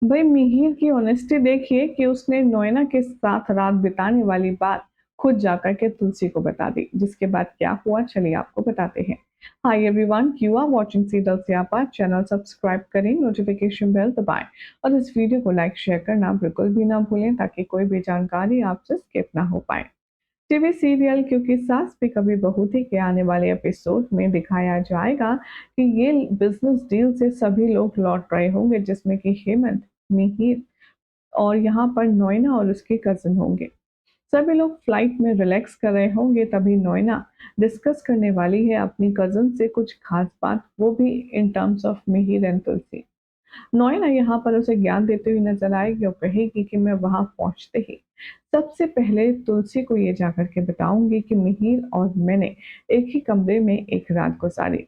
भाई मिहिर की ऑनेस्टी देखिए कि उसने नोएना के साथ रात बिताने वाली बात खुद जाकर के तुलसी को बता दी, जिसके बाद क्या हुआ चलिए आपको बताते हैं। Hi everyone, you are watching serial Siyapa. Channel subscribe करें, नोटिफिकेशन बेल दबाएं और इस वीडियो को लाइक शेयर करना बिल्कुल भी ना भूलें ताकि कोई भी जानकारी आपसे स्किप ना हो पाए। टीवी सीरियल क्योंकि सास भी कभी बहू थी के आने वाले एपिसोड में दिखाया जाएगा कि ये बिजनेस डील से सभी लोग लौट रहे होंगे, जिसमें कि हेमंत, मिहिर और यहाँ पर नोएना और उसके कजिन होंगे। सभी लोग फ्लाइट में रिलैक्स कर रहे होंगे, तभी नोएना डिस्कस करने वाली है अपनी कजिन से कुछ खास बात, वो भी in terms of Mihir and Tulsi. नोएना यहाँ पर उसे ज्ञान देते हुए नजर आएगी और कहेगी कि मैं वहां पहुंचते ही सबसे पहले तुलसी को ये जाकर के बताऊंगी कि मिहिर और मैंने एक ही कमरे में एक रात गुजारी।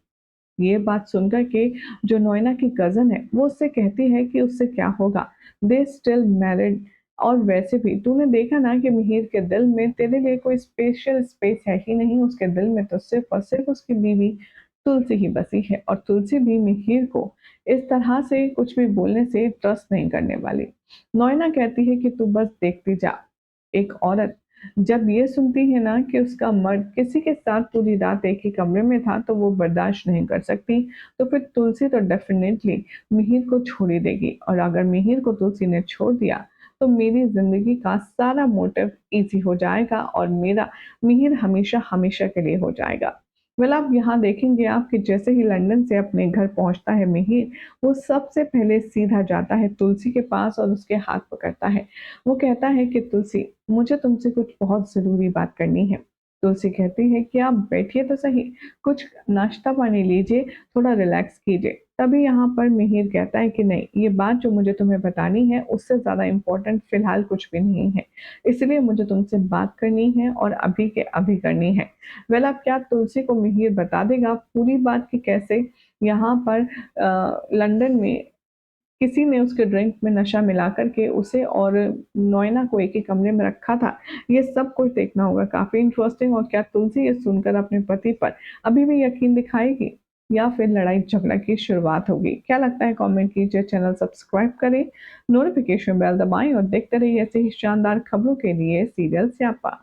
ये बात सुनकर के जो नोएना की कजन है वो उससे कहती है कि उससे क्या होगा, दे स्टिल मैरिड। और वैसे भी तूने देखा ना कि मिहिर के दिल में तेरे लिए कोई स्पेशल स्पेस है ही नहीं, उसके दिल में तो सिर्फ और सिर्फ उसकी बीवी तुलसी ही बसी है और तुलसी भी मिहिर को इस तरह से कुछ भी बोलने से ट्रस्ट नहीं करने वाली। नोएना कहती है कि तू बस देखती जा। एक औरत जब ये सुनती है ना कि उसका मर्द किसी के साथ पूरी रात एक ही कमरे में था तो वो बर्दाश्त नहीं कर सकती, तो फिर तुलसी तो डेफिनेटली मिहिर को छोड़ ही देगी और अगर मिहिर को तुलसी ने छोड़ दिया तो मेरी जिंदगी का सारा मोटिव इजी हो जाएगा और मेरा मिहिर हमेशा हमेशा के लिए हो जाएगा। वेल आप यहाँ देखेंगे आप कि जैसे ही लंदन से अपने घर पहुंचता है मिहिर, वो सबसे पहले सीधा जाता है तुलसी के पास और उसके हाथ पकड़ता है। वो कहता है कि तुलसी, मुझे तुमसे कुछ बहुत ज़रूरी बात करनी है। तुलसी कहती है कि आप बैठिए तो सही, कुछ नाश्ता पानी लीजिए, थोड़ा रिलैक्स कीजिए। तभी यहाँ पर मिहिर कहता है कि नहीं, ये बात जो मुझे तुम्हें बतानी है उससे ज़्यादा इम्पोर्टेंट फ़िलहाल कुछ भी नहीं है। इसलिए मुझे तुमसे बात करनी है और अभी के अभी करनी है। वेल अब क्या तुलसी को मिहिर बता देगा पूरी बात कि कैसे यहाँ पर लंदन में किसी ने उसके ड्रिंक में नशा मिला कर के उसे और नोएना को एक ही कमरे में रखा था। ये सब कुछ देखना होगा, काफ़ी इंटरेस्टिंग। और क्या तुलसी ये सुनकर अपने पति पर अभी भी यकीन दिखाएगी या फिर लड़ाई झगड़ा की शुरुआत होगी? क्या लगता है कमेंट कीजिए, चैनल सब्सक्राइब करें, नोटिफिकेशन बेल दबाएं और देखते रहिए ऐसे ही शानदार खबरों के लिए सीरियल स्यापा।